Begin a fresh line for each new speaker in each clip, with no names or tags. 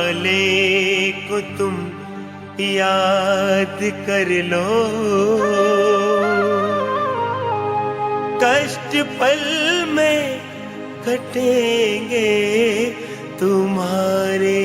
वाले को तुम याद कर लो, कष्ट पल में कटेंगे तुम्हारे।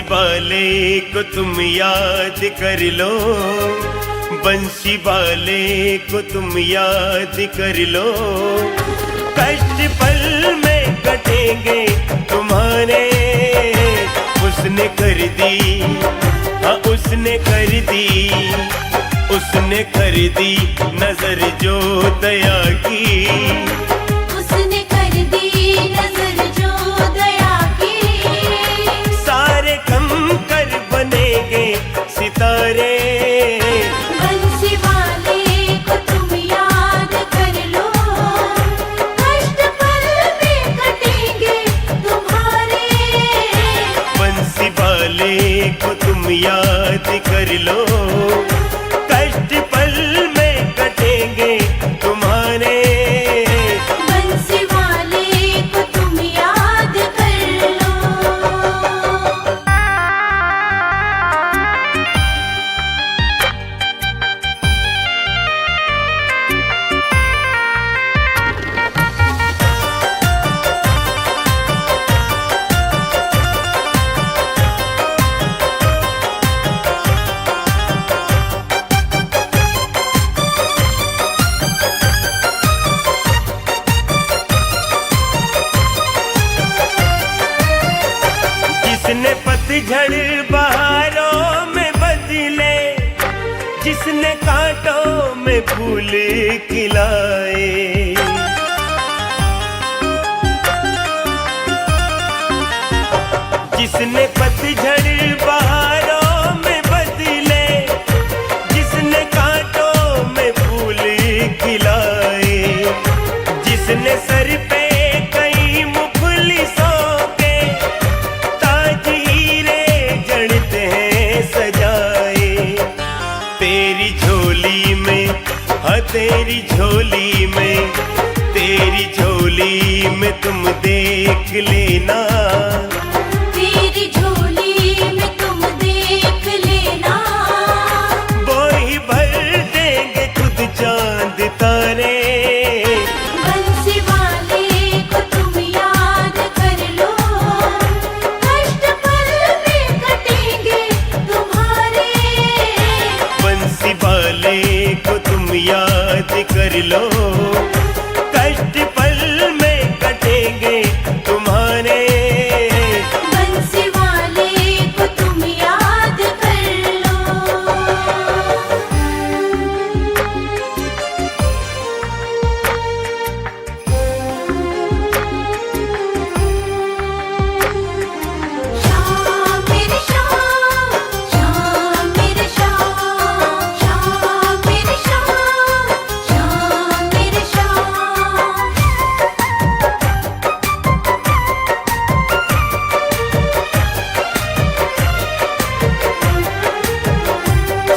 वाले को तुम याद कर लो, बंसी वाले को तुम याद कर लो, कष्ट पल में कटेंगे तुम्हारे। उसने कर दी, हाँ उसने कर दी, उसने कर दी नजर जो दया की,
उसने कर दी नजर जो दया की।
सारे कम कर बनेंगे सितारे।
बंसी वाले को तुम याद कर लो, कष्ट पल में कटेंगे तुम्हारे।
बंसी वाले को तुम याद कर लो, कष्ट पल में कटेंगे तुम्हारे।
बंसी वाले को तुम याद कर लो।
जिसने पतझड़ बहारों में बदले, जिसने कांटों में फूल खिलाए, जिसने पतझड़ बहारों में बदले, जिसने कांटों में फूल खिलाए, जिसने सर पे कई मुफलिसों के ताज हीरे जड़ते हैं सजाए। तेरी झोली में, हाँ तेरी झोली में, तेरी झोली में तुम देख लेना,
तेरी झोली में तुम देख लेना।
वो ही भर देंगे खुद चांद तारे।
बंसी वाले को तुम याद कर लो, कष्ट पल में कटेंगे तुम्हारे।
बंसी वाले को तुम याद कर लो, कष्ट पल में कटेंगे तुम्हारे।
बंसी वाले को तुम याद कर लो। शाम मेरे शाम, शाम मेरे शाम, शाम मेरे शाम, शाम मेरे शाम।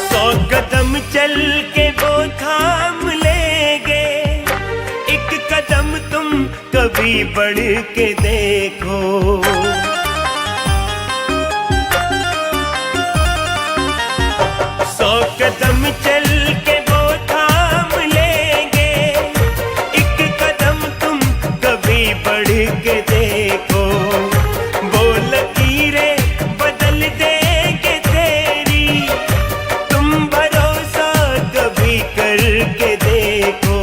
सौ कदम चल के वो थाम लेंगे, एक कदम तुम कभी बढ़ के देखो। सौ कदम चल के वो थाम लेंगे, एक कदम तुम कभी बढ़ के देखो। वो लकीरें बदल देंगे तेरी, तुम भरोसा कभी करके देखो।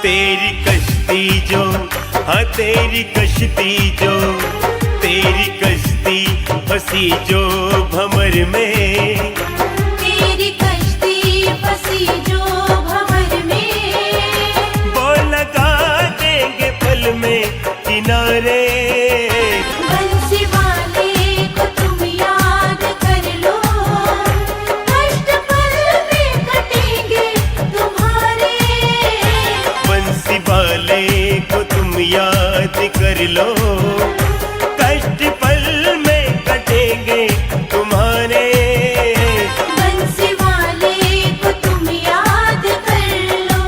तेरी कश्ती जो, हाँ तेरी कश्ती जो, तेरी कश्ती फंसी जो भंवर में,
तेरी कश्ती फंसी जो भंवर में।
वो लगा देंगे पल में किनारे। कर लो, कष्ट पल में कटेंगे तुम्हारे।
बंसी वाले को तुम याद कर लो।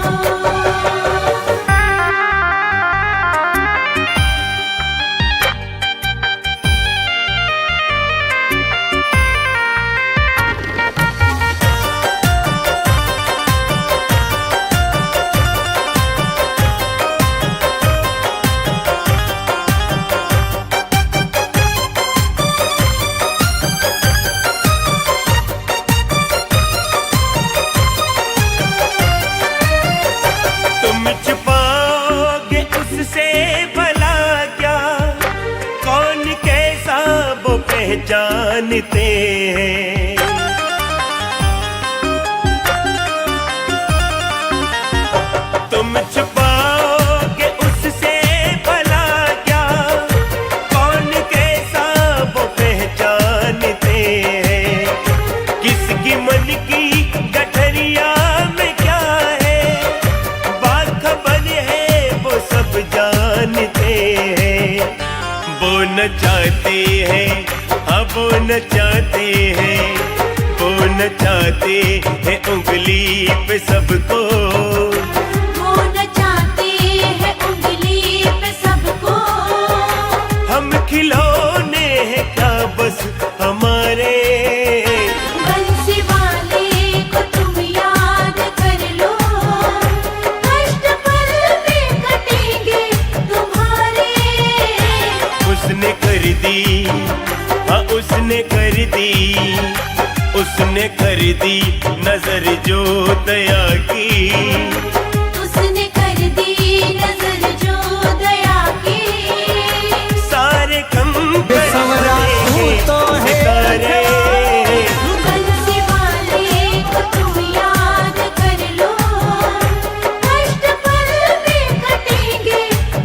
तुम छुपाओगे उससे भला क्या, कौन कैसा वो पहचानते हैं। तुम छुपाओगे उससे भला क्या, कौन कैसा वो पहचानते हैं। किसकी मन की गठरिया में क्या है, बाखबर है वो सब जानते हैं। वो न चाहते हैं, हाँ वो न चाहते हैं, वो न चाहते हैं उंगली पे सबको।
वो न चाहते हैं उंगली पे सबको।
हम खिलौने हैं क्या बस हमारे।
बंसी वाले को तुम याद कर लो, कष्ट पल में कटेंगे तुम्हारे।
उसने कर दी, हाँ उसने कर दी, उसने कर दी नजर जो दया की।
उसने कर दी नजर जो दया की।
सारे कम कर
बेसवरा तू तो है।
सितारे।
बंसी वाले को तुम याद कर लो, कष्ट पल में कटेंगे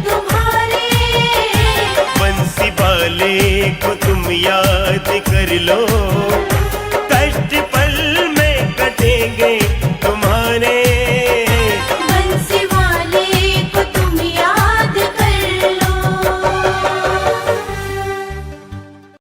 तुम्हारे।
बंसी वाले को तुम याद कर लो,